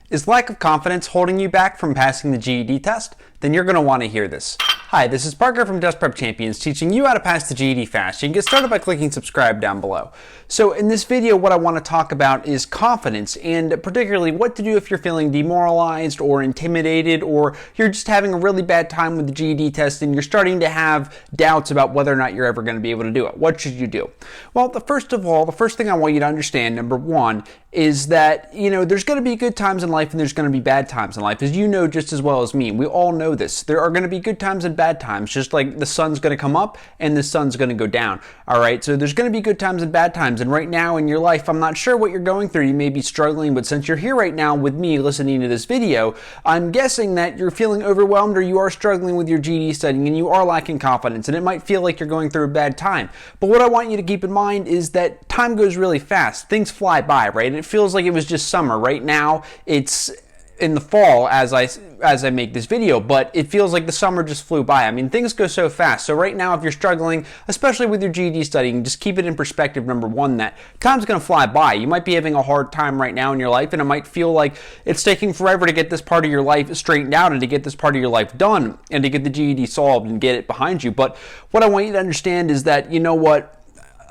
Is lack of confidence holding you back from passing the GED test? Then you're going to want to hear this. Hi, this is Parker from Test Prep Champions teaching you how to pass the GED fast. You can get started by clicking subscribe down below. So in this video, what I want to talk about is confidence, and particularly what to do if you're feeling demoralized or intimidated, or you're just having a really bad time with the GED test and you're starting to have doubts about whether or not you're ever going to be able to do it. What should you do? Well, the first thing I want you to understand, number one, is that, there's going to be good times in life and there's going to be bad times in life. As you know just as well as me, we all know this. There are going to be good times and bad times, just like the sun's going to come up and the sun's going to go down. All right, so there's going to be good times and bad times. And right now in your life, I'm not sure what you're going through. You may be struggling, but since you're here right now with me listening to this video, I'm guessing that you're feeling overwhelmed or you are struggling with your GED studying and you are lacking confidence, and it might feel like you're going through a bad time. But what I want you to keep in mind is that time goes really fast. Things fly by, right? It feels like it was just summer. Right now, it's in the fall as I make this video, but it feels like the summer just flew by. I mean, things go so fast. So right now, if you're struggling, especially with your GED studying, just keep it in perspective, number one, that time's going to fly by. You might be having a hard time right now in your life, and it might feel like it's taking forever to get this part of your life straightened out and to get this part of your life done and to get the GED solved and get it behind you. But what I want you to understand is that,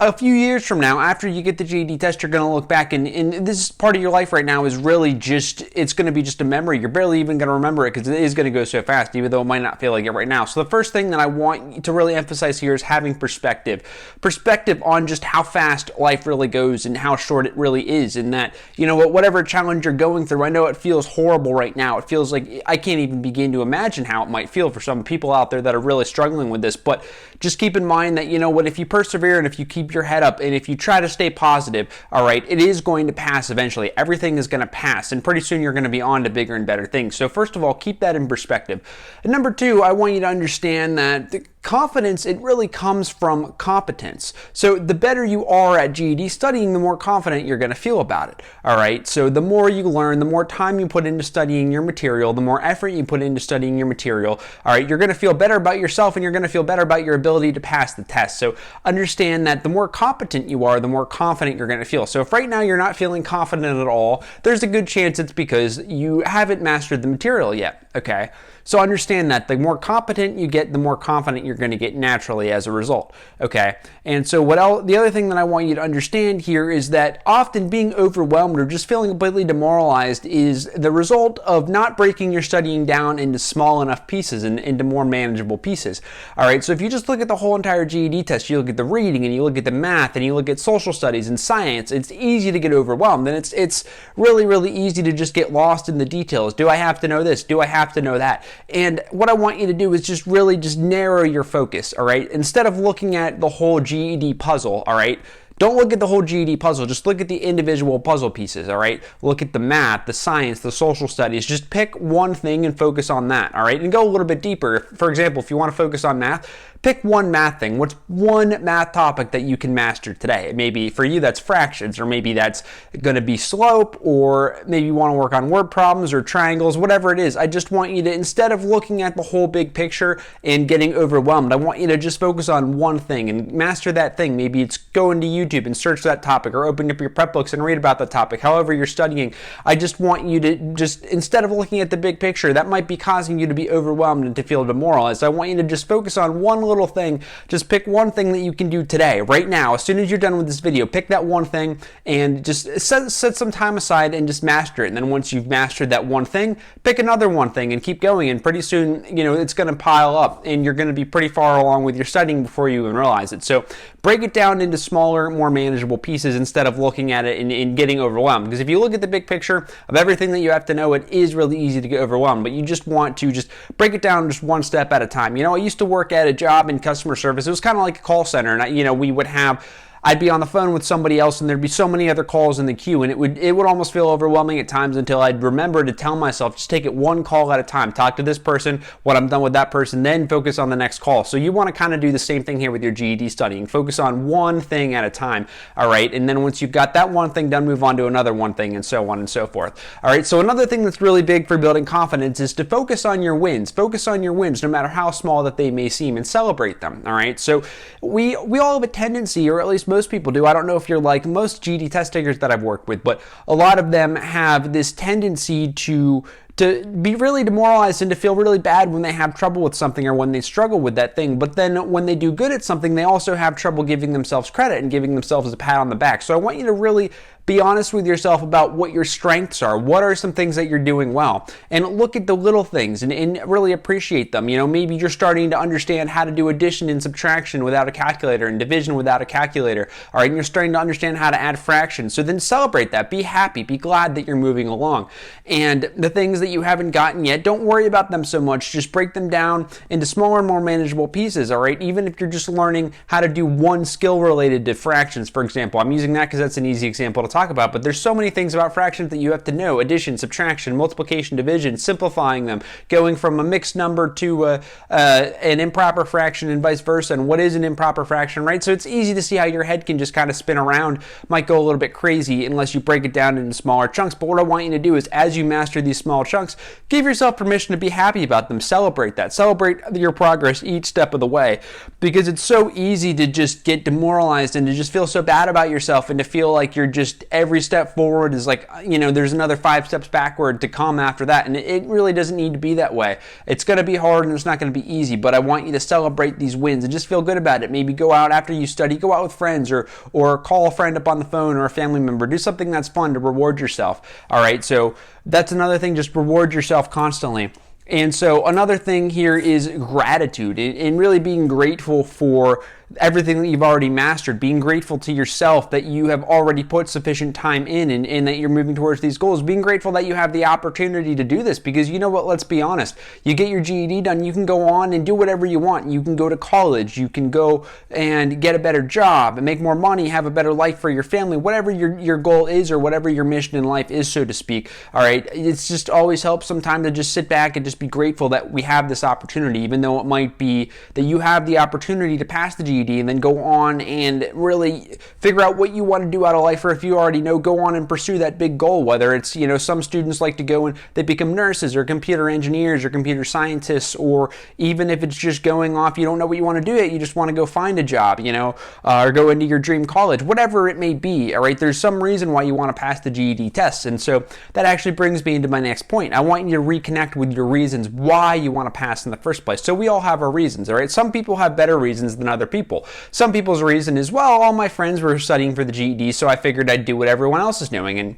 a few years from now, after you get the GED test, you're going to look back and this part of your life right now is really it's going to be just a memory. You're barely even going to remember it because it is going to go so fast, even though it might not feel like it right now. So the first thing that I want to really emphasize here is having perspective. Perspective on just how fast life really goes and how short it really is. And that, whatever challenge you're going through, I know it feels horrible right now. It feels like I can't even begin to imagine how it might feel for some people out there that are really struggling with this. But just keep in mind that, if you persevere and if you keep your head up and if you try to stay positive, all right, it is going to pass eventually. Everything is going to pass, and pretty soon you're going to be on to bigger and better things. So first of all, keep that in perspective. And number two, I want you to understand that the confidence, it really comes from competence. So the better you are at GED studying, the more confident you're going to feel about it. All right. So the more you learn, the more time you put into studying your material, the more effort you put into studying your material. All right. You're going to feel better about yourself and you're going to feel better about your ability to pass the test. So understand that the more competent you are, the more confident you're going to feel. So if right now you're not feeling confident at all, there's a good chance it's because you haven't mastered the material yet. Okay. So understand that the more competent you get, the more confident you're going to get naturally as a result. Okay. And so the other thing that I want you to understand here is that often being overwhelmed or just feeling completely demoralized is the result of not breaking your studying down into small enough pieces and into more manageable pieces. All right. So if you just look at the whole entire GED test, you look at the reading and you look at the math and you look at social studies and science, it's easy to get overwhelmed. And it's really, really easy to just get lost in the details. Do I have to know this? Do I have to know that? And what I want you to do is just really just narrow your focus, all right? Instead of looking at the whole GED puzzle, all right? Don't look at the whole GED puzzle. Just look at the individual puzzle pieces, all right? Look at the math, the science, the social studies. Just pick one thing and focus on that, all right? And go a little bit deeper. For example, if you want to focus on math, pick one math thing. What's one math topic that you can master today? Maybe for you that's fractions, or maybe that's going to be slope, or maybe you want to work on word problems or triangles, whatever it is. I just want you to, instead of looking at the whole big picture and getting overwhelmed, I want you to just focus on one thing and master that thing. Maybe it's going to YouTube and search that topic, or open up your prep books and read about the topic. However you're studying, I just want you to just, instead of looking at the big picture, that might be causing you to be overwhelmed and to feel demoralized. I want you to just focus on one little thing. Just pick one thing that you can do today, right now. As soon as you're done with this video, pick that one thing and just set some time aside and just master it. And then once you've mastered that one thing, pick another one thing and keep going. And pretty soon, it's going to pile up and you're going to be pretty far along with your studying before you even realize it. So break it down into smaller, more manageable pieces instead of looking at it and getting overwhelmed. Because if you look at the big picture of everything that you have to know, it is really easy to get overwhelmed. But you just want to just break it down just one step at a time. I used to work at a job in customer service. It was kind of like a call center, and we would have I'd be on the phone with somebody else and there'd be so many other calls in the queue, and it would almost feel overwhelming at times until I'd remember to tell myself, just take it one call at a time. Talk to this person, when I'm done with that person, then focus on the next call. So you want to kind of do the same thing here with your GED studying. Focus on one thing at a time, all right? And then once you've got that one thing done, move on to another one thing, and so on and so forth. All right, so another thing that's really big for building confidence is to focus on your wins. Focus on your wins, no matter how small that they may seem, and celebrate them, all right? So we all have a tendency, or at least most people do. I don't know if you're like most GED test takers that I've worked with, but a lot of them have this tendency to be really demoralized and to feel really bad when they have trouble with something or when they struggle with that thing. But then when they do good at something, they also have trouble giving themselves credit and giving themselves a pat on the back. So I want you to really be honest with yourself about what your strengths are. What are some things that you're doing well? And look at the little things and really appreciate them. You know, maybe you're starting to understand how to do addition and subtraction without a calculator and division without a calculator. All right, and you're starting to understand how to add fractions. So then celebrate that. Be happy. Be glad that you're moving along. And the things that you haven't gotten yet, don't worry about them so much. Just break them down into smaller, more manageable pieces. All right, even if you're just learning how to do one skill related to fractions, for example. I'm using that because that's an easy example to talk about, but there's so many things about fractions that you have to know: addition, subtraction, multiplication, division, simplifying them, going from a mixed number to an improper fraction and vice versa, and what is an improper fraction, right? So it's easy to see how your head can just kind of spin around, might go a little bit crazy unless you break it down into smaller chunks. But what I want you to do is, as you master these small chunks, give yourself permission to be happy about them. Celebrate that. Celebrate your progress each step of the way, because it's so easy to just get demoralized and to just feel so bad about yourself and to feel like you're just every step forward is like, you know, there's another 5 steps backward to come after that. And it really doesn't need to be that way. It's going to be hard and it's not going to be easy, but I want you to celebrate these wins and just feel good about it. Maybe go out after you study, go out with friends, or call a friend up on the phone or a family member. Do something that's fun to reward yourself. All right, so that's another thing, just reward yourself constantly. And so another thing here is gratitude, and really being grateful for everything that you've already mastered, being grateful to yourself that you have already put sufficient time in and that you're moving towards these goals, being grateful that you have the opportunity to do this, because you know what, let's be honest, you get your GED done, you can go on and do whatever you want. You can go to college, you can go and get a better job and make more money, have a better life for your family, whatever your goal is or whatever your mission in life is, so to speak. All right, it's just always helps sometimes to just sit back and just be grateful that we have this opportunity, even though it might be that you have the opportunity to pass the GED and then go on and really figure out what you want to do out of life, or if you already know, go on and pursue that big goal, whether it's, you know, some students like to go and they become nurses or computer engineers or computer scientists, or even if it's just going off, you don't know what you want to do yet, you just want to go find a job, you know, or go into your dream college, whatever it may be. All right, there's some reason why you want to pass the GED tests. And so that actually brings me into my next point. I want you to reconnect with your reasons why you want to pass in the first place. So we all have our reasons, all right? Some people have better reasons than other people. Some people's reason is, well, all my friends were studying for the GED, so I figured I'd do what everyone else is doing. And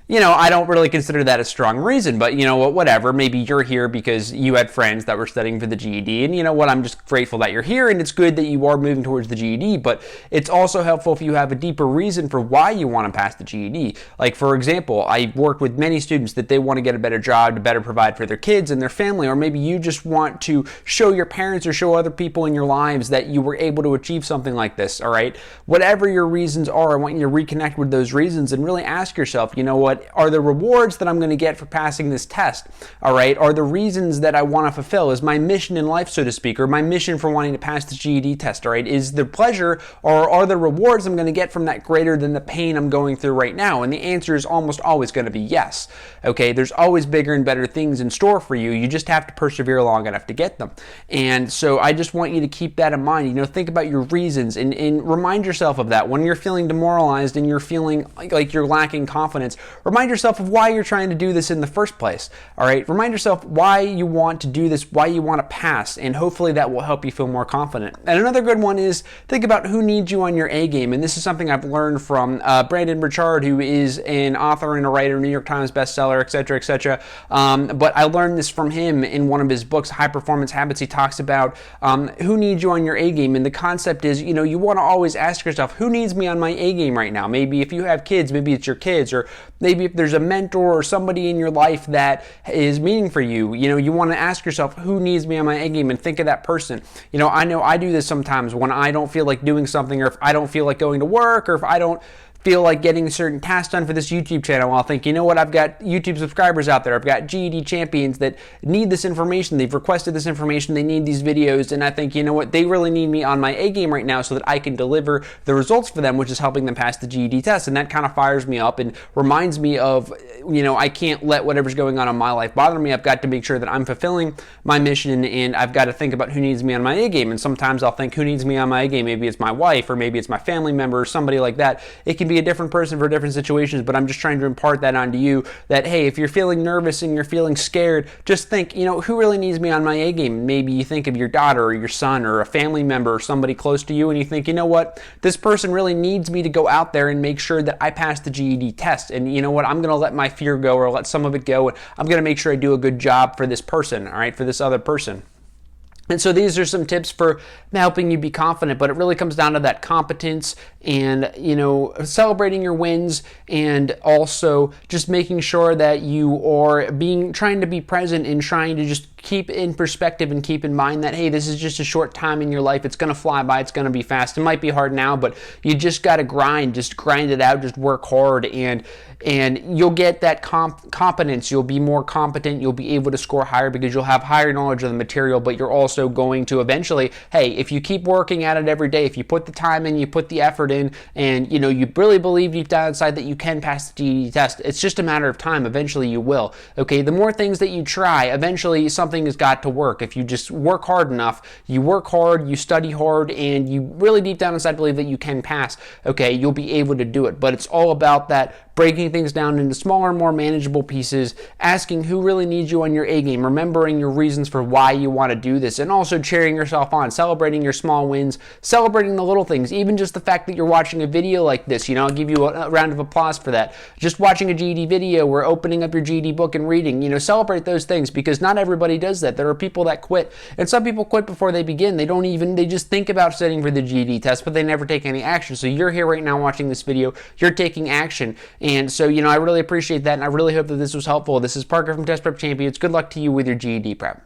you know, I don't really consider that a strong reason, but you know what, whatever. Maybe you're here because you had friends that were studying for the GED, and you know what, I'm just grateful that you're here, and it's good that you are moving towards the GED, but it's also helpful if you have a deeper reason for why you want to pass the GED. Like, for example, I worked with many students that they want to get a better job to better provide for their kids and their family, or maybe you just want to show your parents or show other people in your lives that you were able to achieve something like this, all right? Whatever your reasons are, I want you to reconnect with those reasons and really ask yourself, you know what, are the rewards that I'm going to get for passing this test, all right, are the reasons that I want to fulfill? Is my mission in life, so to speak, or my mission for wanting to pass the GED test, all right, is the pleasure or are the rewards I'm going to get from that greater than the pain I'm going through right now? And the answer is almost always going to be yes, okay? There's always bigger and better things in store for you. You just have to persevere long enough to get them. And so I just want you to keep that in mind. You know, think about your reasons and remind yourself of that. When you're feeling demoralized and you're feeling like you're lacking confidence, remind yourself of why you're trying to do this in the first place, all right? Remind yourself why you want to do this, why you want to pass, and hopefully that will help you feel more confident. And another good one is think about who needs you on your A game, and this is something I've learned from Brandon Burchard, who is an author and a writer, New York Times bestseller, etc., etc. But I learned this from him in one of his books, High Performance Habits. He talks about who needs you on your A game, and the concept is, you know, you want to always ask yourself, who needs me on my A game right now? Maybe if you have kids, maybe it's your kids, or maybe if there's a mentor or somebody in your life that is meaning for you, you know, you want to ask yourself, who needs me on my A game, and think of that person. You know I do this sometimes when I don't feel like doing something, or if I don't feel like going to work, or if I don't feel like getting certain tasks done for this YouTube channel. I'll think, you know what, I've got YouTube subscribers out there. I've got GED champions that need this information. They've requested this information. They need these videos. And I think, you know what, they really need me on my A game right now so that I can deliver the results for them, which is helping them pass the GED test. And that kind of fires me up and reminds me of, you know, I can't let whatever's going on in my life bother me. I've got to make sure that I'm fulfilling my mission, and I've got to think about who needs me on my A game. And sometimes I'll think, who needs me on my A game? Maybe it's my wife, or maybe it's my family member, or somebody like that. It can be a different person for different situations, but I'm just trying to impart that onto you that, hey, if you're feeling nervous and you're feeling scared, just think, you know, who really needs me on my A game? Maybe you think of your daughter or your son or a family member or somebody close to you, and you think, you know what, this person really needs me to go out there and make sure that I pass the GED test. And you know what, I'm going to let my fear go, or let some of it go, and I'm going to make sure I do a good job for this person, all right, for this other person. And so these are some tips for helping you be confident, but it really comes down to that competence and, you know, celebrating your wins, and also just making sure that you are trying to be present and trying to just keep in perspective and keep in mind that, hey, this is just a short time in your life. It's going to fly by. It's going to be fast. It might be hard now, but you just got to grind. Just grind it out. Just work hard, and you'll get that competence. You'll be more competent. You'll be able to score higher because you'll have higher knowledge of the material, but you're also going to eventually, hey, if you keep working at it every day, if you put the time in, you put the effort in, and, you know, you really believe deep down inside that you can pass the GED test, it's just a matter of time. Eventually you will. Okay, the more things that you try, eventually something has got to work. If you just work hard enough, you work hard, you study hard, and you really deep down inside believe that you can pass, okay, you'll be able to do it. But it's all about that breaking things down into smaller, more manageable pieces, asking who really needs you on your A game, remembering your reasons for why you want to do this, and also cheering yourself on, celebrating your small wins, celebrating the little things, even just the fact that you're watching a video like this. You know, I'll give you a round of applause for that. Just watching a GED video or opening up your GED book and reading, you know, celebrate those things, because not everybody does that. There are people that quit, and some people quit before they begin. They just think about studying for the GED test, but they never take any action. So you're here right now watching this video, you're taking action. And so, you know, I really appreciate that, and I really hope that this was helpful. This is Parker from Test Prep Champions. Good luck to you with your GED prep.